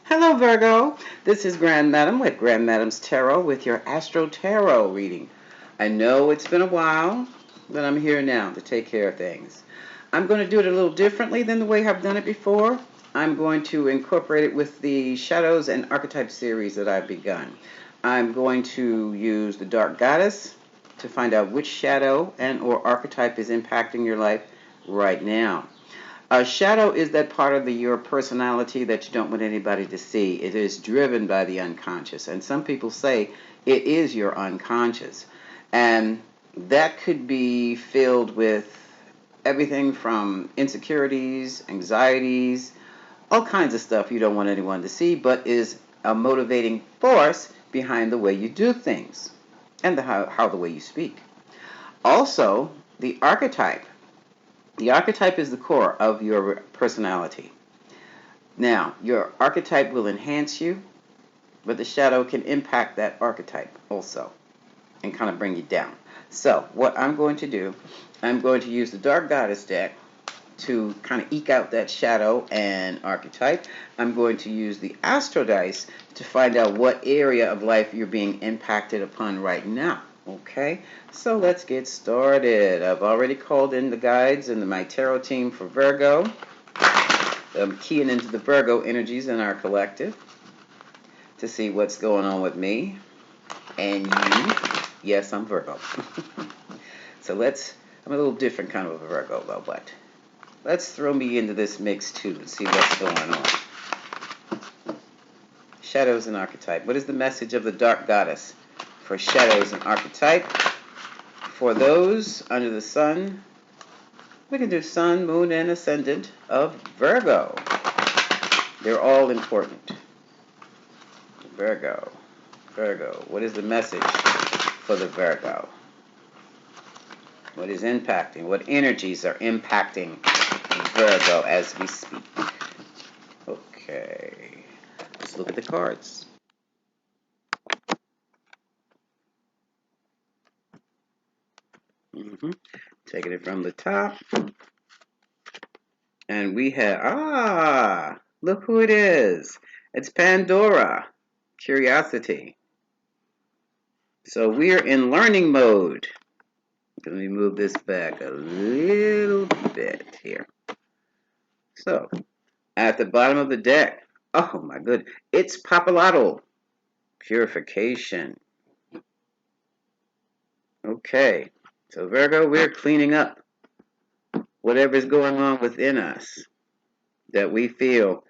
Hello, Virgo. This is Grand Madam with Grand Madam's Tarot with your Astro Tarot reading. I know it's been a while, but I'm here now to take care of things. I'm going to do it a little differently than the way I've done it before. I'm going to incorporate it with the Shadows and Archetypes series that I've begun. I'm going to use the Dark Goddess to find out which shadow and or archetype is impacting your life right now. A shadow is that part of your personality that you don't want anybody to see. It is driven by the unconscious. And some people say it is your unconscious. And that could be filled with everything from insecurities, anxieties, all kinds of stuff you don't want anyone to see, but is a motivating force behind the way you do things and how the way you speak. Also, the archetype. The archetype is the core of your personality. Now, your archetype will enhance you, but the shadow can impact that archetype also and kind of bring you down. So, what I'm going to do, I'm going to use the Dark Goddess deck to kind of eke out that shadow and archetype. I'm going to use the Astro Dice to find out what area of life you're being impacted upon right now. Okay, so let's get started. I've already called in the guides and my tarot team for Virgo. I'm keying into the Virgo energies in our collective to see what's going on with me and you. Yes, I'm Virgo. So I'm a little different kind of a Virgo though, but let's throw me into this mix too and see what's going on. Shadows and archetype. What is the message of the Dark Goddess for shadows and archetype? For those under the sun, we can do sun, moon, and ascendant of Virgo. They're all important. Virgo. Virgo. What is the message for the Virgo? What is impacting? What energies are impacting Virgo as we speak? Okay. Let's look at the cards. Taking it from the top. And we have, look who it is. It's Pandora. Curiosity. So we're in learning mode. Let me move this back a little bit here. So, at the bottom of the deck, oh my good, it's Papalato. Purification. Okay, so Virgo, we're cleaning up whatever's going on within us that we feel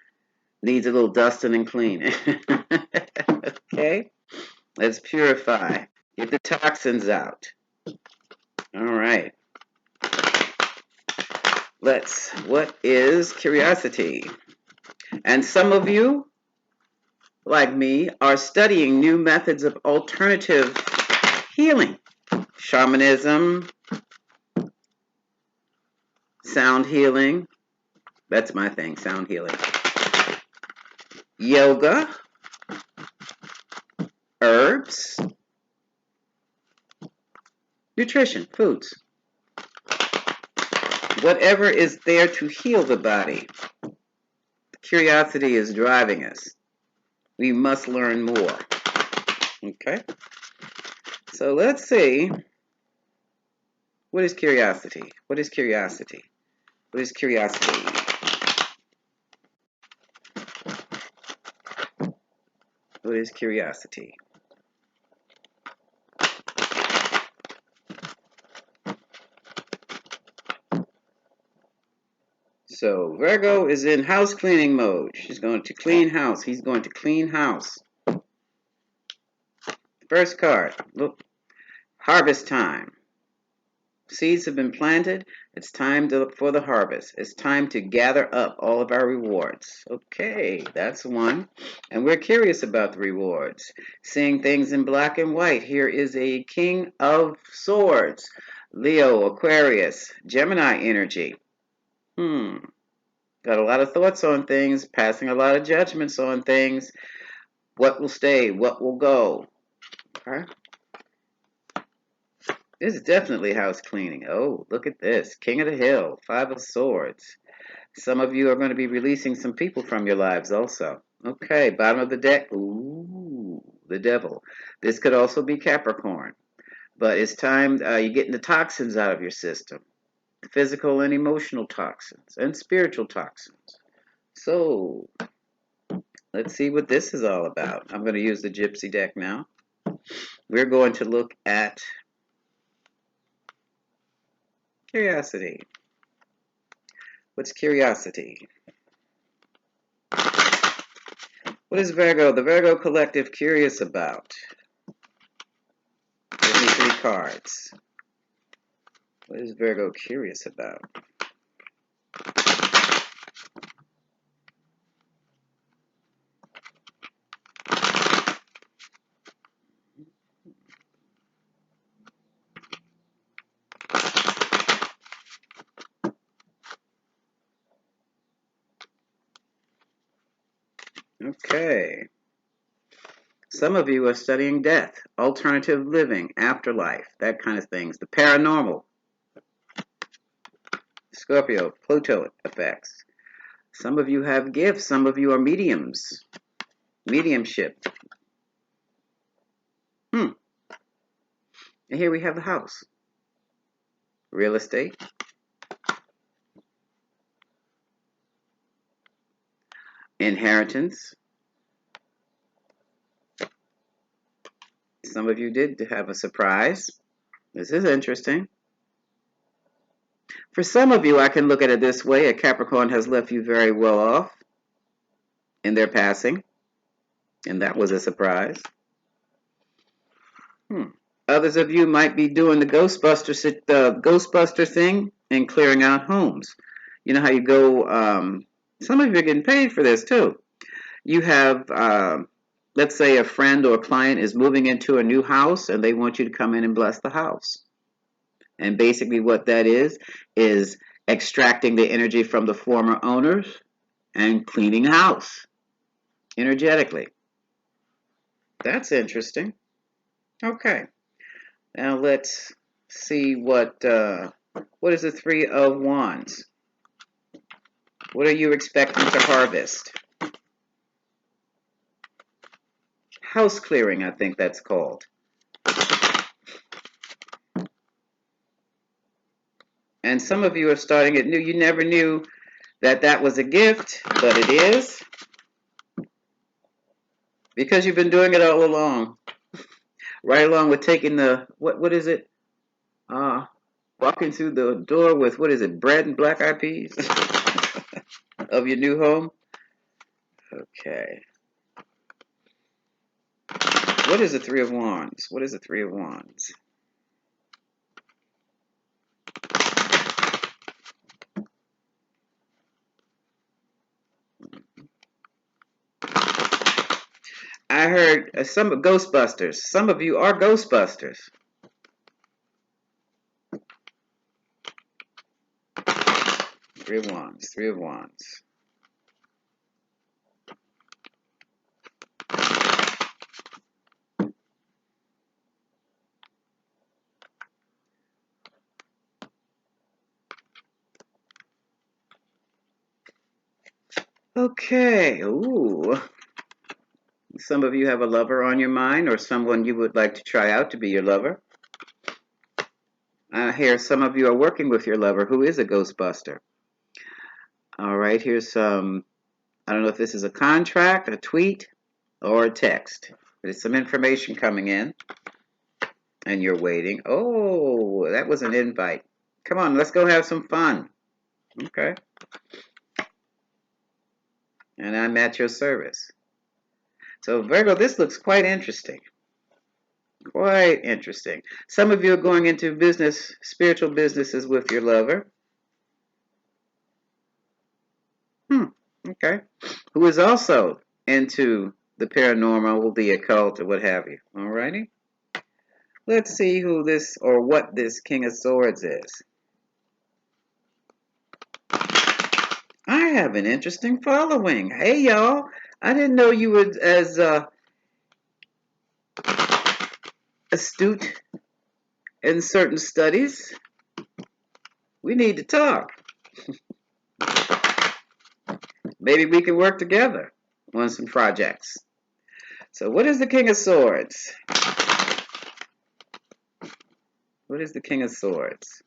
needs a little dusting and cleaning. Okay, let's purify. Get the toxins out. All right. What is curiosity? And some of you, like me, are studying new methods of alternative healing. Shamanism, sound healing. That's my thing, sound healing. Yoga, herbs, nutrition, foods. Whatever is there to heal the body. Curiosity is driving us. We must learn more. Okay? So let's see. What is curiosity? What is curiosity? What is curiosity? What is curiosity? So Virgo is in house cleaning mode. She's going to clean house. He's going to clean house. First card. Look. Harvest time. Seeds have been planted. It's time for the harvest. It's time to gather up all of our rewards. Okay, that's one. And we're curious about the rewards. Seeing things in black and white. Here is a King of Swords. Leo, Aquarius, Gemini energy. Got a lot of thoughts on things, passing a lot of judgments on things. What will stay? What will go? Okay. This is definitely house cleaning. Oh, look at this. King of the Hill, Five of Swords. Some of you are going to be releasing some people from your lives also. Okay, bottom of the deck. Ooh, the devil. This could also be Capricorn. But it's time you're getting the toxins out of your system, physical and emotional toxins and spiritual toxins. So let's see what this is all about. I'm going to use the Gypsy deck now. We're going to look at curiosity. What's curiosity? What is Virgo, the Virgo collective, curious about? Give me 3 cards. What is Virgo curious about? Okay. Some of you are studying death, alternative living, afterlife, that kind of things. The paranormal, Scorpio, Pluto effects. Some of you have gifts. Some of you are mediums, mediumship. And here we have the house, real estate, inheritance. Some of you did have a surprise. This is interesting. For some of you, I can look at it this way. A Capricorn has left you very well off in their passing, and that was a surprise. Others of you might be doing the Ghostbuster thing and clearing out homes. You know how you go, some of you are getting paid for this too. You have, let's say a friend or a client is moving into a new house and they want you to come in and bless the house. And basically what that is extracting the energy from the former owners and cleaning house energetically. That's interesting. Okay. Now let's see what is the 3 of Wands? What are you expecting to harvest? House clearing, I think that's called. And some of you are starting it new. You never knew that was a gift, but it is. Because you've been doing it all along. Right along with taking the, what is it? Walking through the door with, what is it, bread and black eyed peas of your new home? Okay. What is the 3 of Wands? What is the 3 of Wands? I heard some Ghostbusters. Some of you are Ghostbusters. 3 of Wands, 3 of Wands. Okay, ooh. Some of you have a lover on your mind or someone you would like to try out to be your lover. I hear some of you are working with your lover who is a Ghostbuster. All right, here's some, I don't know if this is a contract, a tweet, or a text. There's some information coming in and you're waiting. Oh, that was an invite. Come on, let's go have some fun. Okay. And I'm at your service. So Virgo, this looks quite interesting. Quite interesting. Some of you are going into business, spiritual businesses with your lover. Okay. Who is also into the paranormal, the occult, or what have you. Alrighty. Let's see who this or what this King of Swords is. I have an interesting following. Hey, y'all. I didn't know you were as astute in certain studies. We need to talk. Maybe we can work together. on some projects. So what is the King of Swords? What is the King of Swords?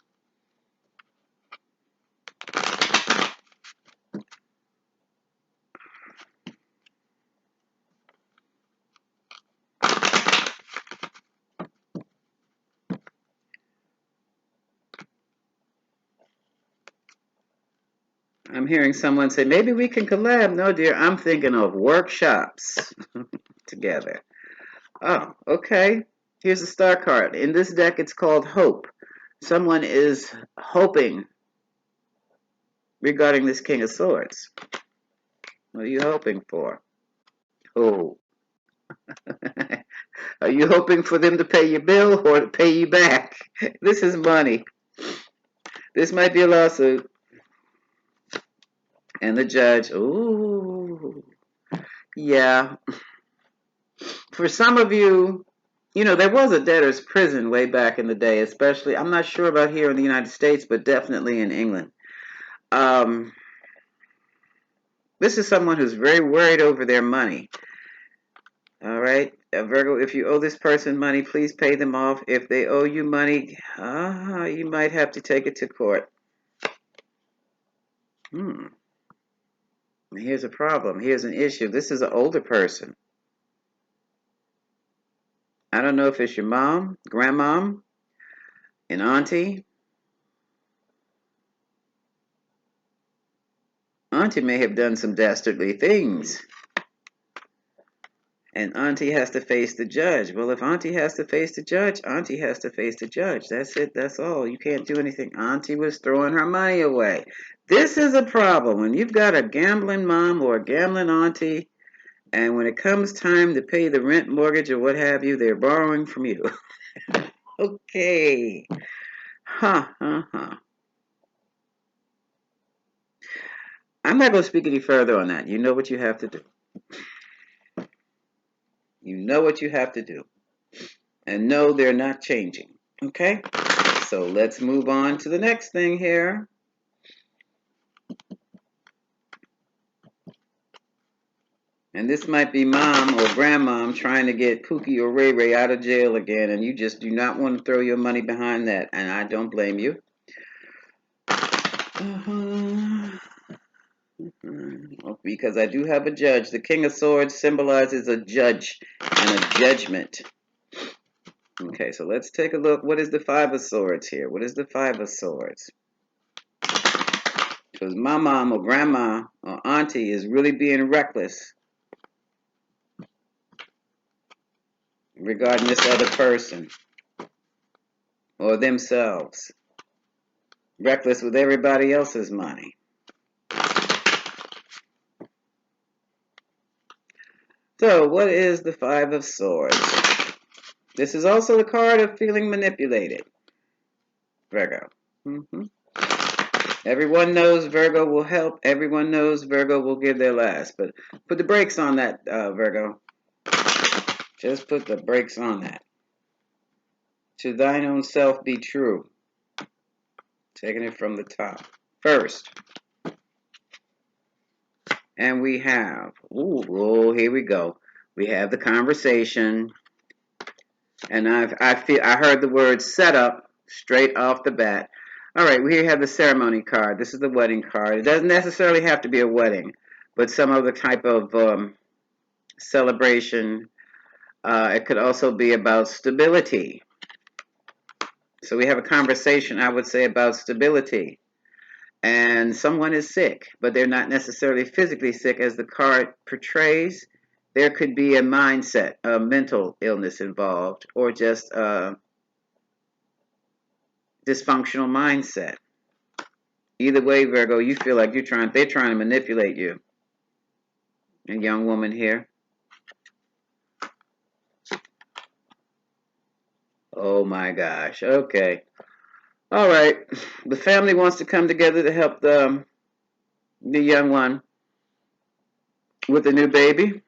I'm hearing someone say, maybe we can collab. No, dear, I'm thinking of workshops together. Oh, okay. Here's the star card. In this deck, it's called Hope. Someone is hoping regarding this King of Swords. What are you hoping for? Oh. Are you hoping for them to pay your bill or to pay you back? This is money. This might be a lawsuit. And the judge, ooh, yeah. For some of you, you know, there was a debtor's prison way back in the day, especially, I'm not sure about here in the United States, but definitely in England. This is someone who's very worried over their money. All right, Virgo, if you owe this person money, please pay them off. If they owe you money, you might have to take it to court. Here's a problem. Here's an issue. This is an older person. I don't know if it's your mom, grandmom, an auntie. Auntie may have done some dastardly things. And auntie has to face the judge. Well, if auntie has to face the judge, auntie has to face the judge. That's it. That's all. You can't do anything. Auntie was throwing her money away. This is a problem. When you've got a gambling mom or a gambling auntie, and when it comes time to pay the rent, mortgage, or what have you, they're borrowing from you. Okay. I'm not going to speak any further on that. You know what you have to do. You know what you have to do. And no, they're not changing. Okay? So let's move on to the next thing here. And this might be mom or grandmom trying to get Pookie or Ray Ray out of jail again, and you just do not want to throw your money behind that, and I don't blame you. Because I do have a judge. The King of Swords symbolizes a judge and a judgment. Okay, so let's take a look. What is the Five of Swords here? What is the Five of Swords? Because my mom or grandma or auntie is really being reckless regarding this other person or themselves. Reckless with everybody else's money. So, what is the Five of Swords? This is also the card of feeling manipulated. Virgo. Everyone knows Virgo will help. Everyone knows Virgo will give their last. But put the brakes on that, Virgo. Just put the brakes on that. To thine own self be true. Taking it from the top. First. And we have, here we go. We have the conversation. And I heard the word set up straight off the bat. All right, we have the ceremony card. This is the wedding card. It doesn't necessarily have to be a wedding, but some other type of celebration. It could also be about stability. So we have a conversation, I would say, about stability. And someone is sick, but they're not necessarily physically sick as the card portrays. There could be a mindset, a mental illness involved, or just a dysfunctional mindset. Either way, Virgo, you feel like they're trying to manipulate you. A young woman here. Oh my gosh. Okay. All right. The family wants to come together to help the young one with the new baby,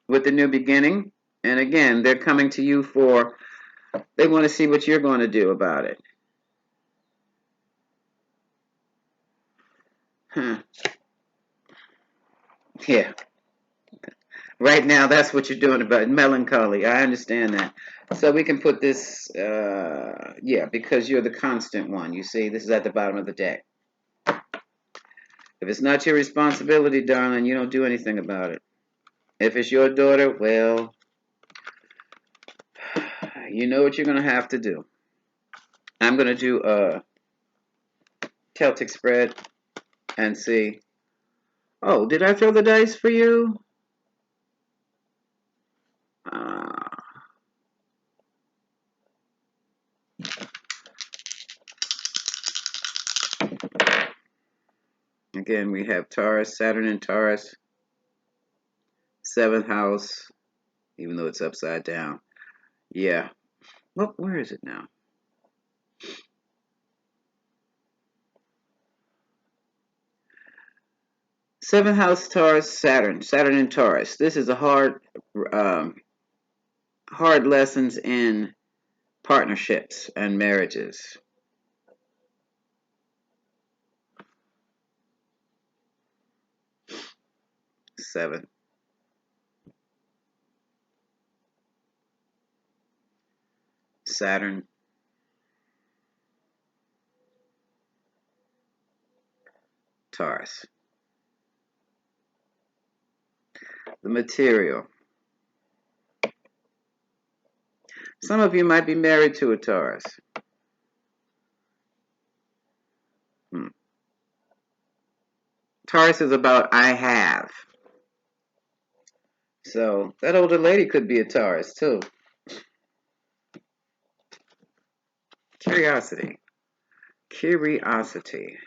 with the new beginning. And again, they're coming to you they want to see what you're going to do about it. Yeah. Right now, that's what you're doing about melancholy. I understand that. So we can put this, yeah, because you're the constant one. You see, this is at the bottom of the deck. If it's not your responsibility, darling, you don't do anything about it. If it's your daughter, well, you know what you're going to have to do. I'm going to do a Celtic spread and see. Oh, did I throw the dice for you? Uh, Again, we have Taurus, Saturn and Taurus, 7th house, even though it's upside down. Yeah. Well, where is it now? Seventh house Taurus, Saturn and Taurus. This is a um, hard lessons in partnerships and marriages. 7, Saturn, Taurus. The material. Some of you might be married to a Taurus. Taurus is about I have. So that older lady could be a Taurus too. Curiosity. Curiosity.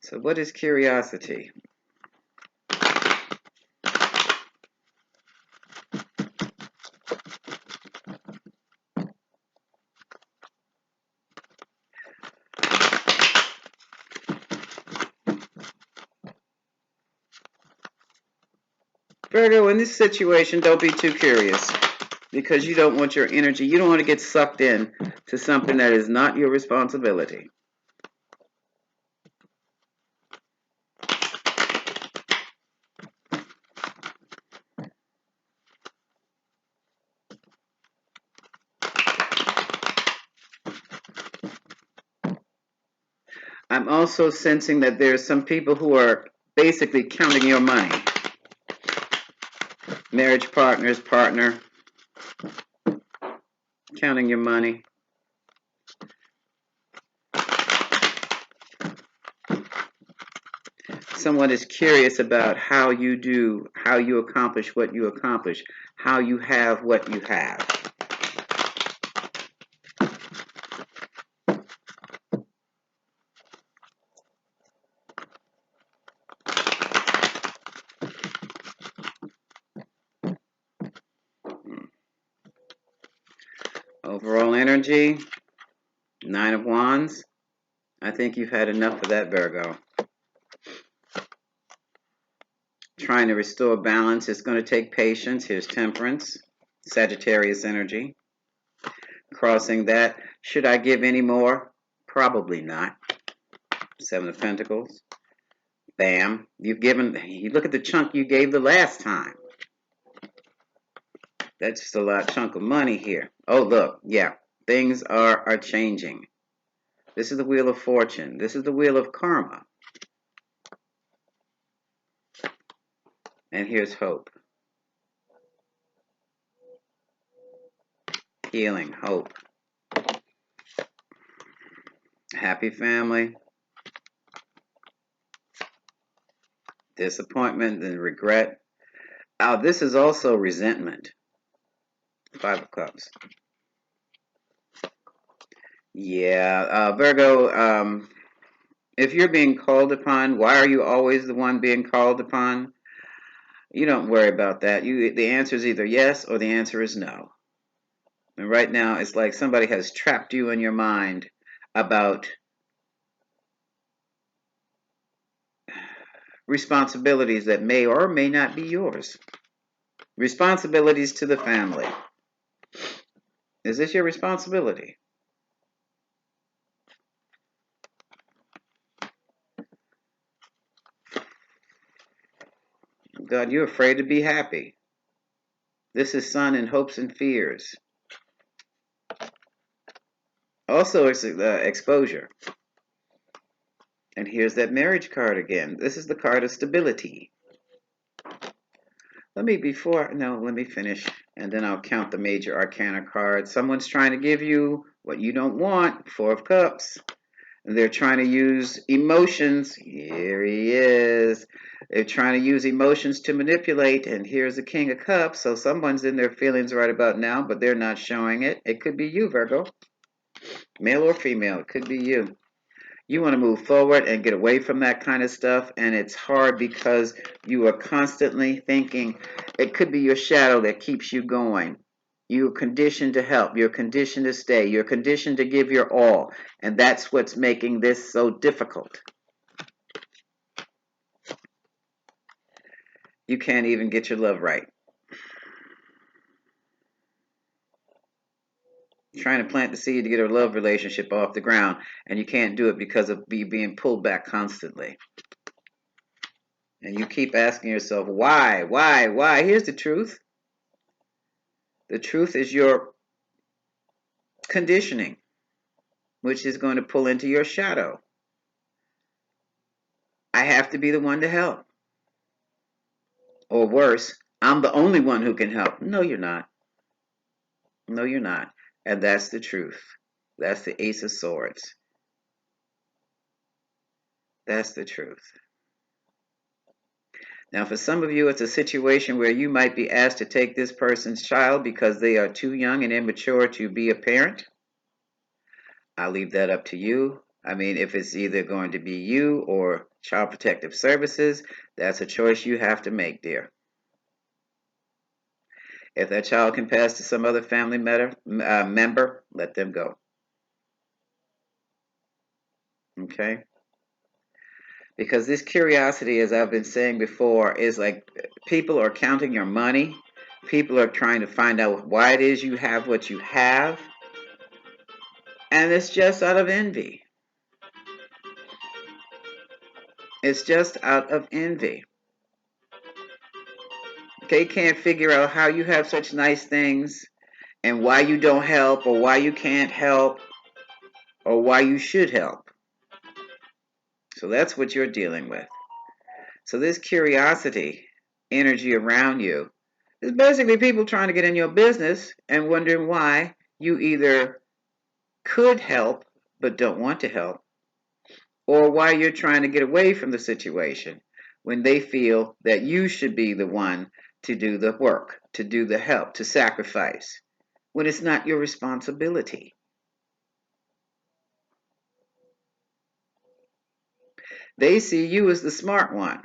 So what is curiosity? Virgo, in this situation, don't be too curious because you don't want your energy, you don't want to get sucked in to something that is not your responsibility. I'm also sensing that there's some people who are basically counting your money. Marriage partners, partner, counting your money. Someone is curious about how you accomplish what you accomplish, how you have what you have. Overall energy, 9 of Wands. I think you've had enough of that, Virgo. Trying to restore balance is going to take patience. Here's Temperance, Sagittarius energy. Crossing that, should I give any more? Probably not. 7 of Pentacles. Bam. You've given, you look at the chunk you gave the last time. That's just a lot chunk of money here. Oh, look, yeah, things are changing. This is the Wheel of Fortune. This is the Wheel of Karma. And here's hope. Healing, hope. Happy family. Disappointment and regret. Oh, this is also resentment. 5 of Cups. Yeah, Virgo, if you're being called upon, why are you always the one being called upon? You don't worry about that. The answer is either yes or the answer is no. And right now, it's like somebody has trapped you in your mind about responsibilities that may or may not be yours. Responsibilities to the family. Is this your responsibility? God, you're afraid to be happy. This is Sun in hopes and fears. Also, it's exposure. And here's that marriage card again. This is the card of stability. Let me finish, and then I'll count the major arcana cards. Someone's trying to give you what you don't want, Four of Cups. And they're trying to use emotions. Here he is. They're trying to use emotions to manipulate, and here's the King of Cups. So someone's in their feelings right about now, but they're not showing it. It could be you, Virgo. Male or female, it could be you. You want to move forward and get away from that kind of stuff, and it's hard because you are constantly thinking. It could be your shadow that keeps you going. You're conditioned to help. You're conditioned to stay. You're conditioned to give your all, and that's what's making this so difficult. You can't even get your love right. Trying to plant the seed to get a love relationship off the ground, and you can't do it because of being pulled back constantly. And you keep asking yourself, why? Here's the truth. The truth is your conditioning, which is going to pull into your shadow. I have to be the one to help. Or worse, I'm the only one who can help. No, you're not. No, you're not. And that's the truth. That's the Ace of Swords. That's the truth. Now, for some of you, it's a situation where you might be asked to take this person's child because they are too young and immature to be a parent. I'll leave that up to you. I mean, if it's either going to be you or Child Protective Services, that's a choice you have to make, dear. If that child can pass to some other family member, let them go. Okay? Because this curiosity, as I've been saying before, is like people are counting your money. People are trying to find out why it is you have what you have. And it's just out of envy. It's just out of envy. They can't figure out how you have such nice things and why you don't help or why you can't help or why you should help. So that's what you're dealing with. So this curiosity energy around you is basically people trying to get in your business and wondering why you either could help but don't want to help, or why you're trying to get away from the situation when they feel that you should be the one to do the work, to do the help, to sacrifice, when it's not your responsibility. They see you as the smart one.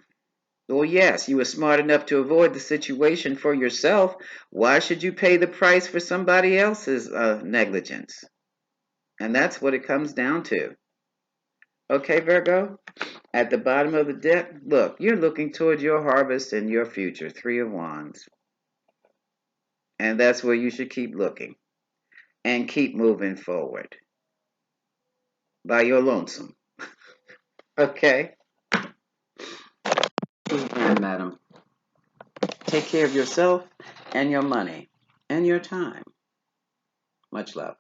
Well, yes, you were smart enough to avoid the situation for yourself. Why should you pay the price for somebody else's negligence? And that's what it comes down to. Okay, Virgo? At the bottom of the deck, look, you're looking toward your harvest and your future, Three of Wands. And that's where you should keep looking and keep moving forward by your lonesome. Okay? And madam, take care of yourself and your money and your time. Much love.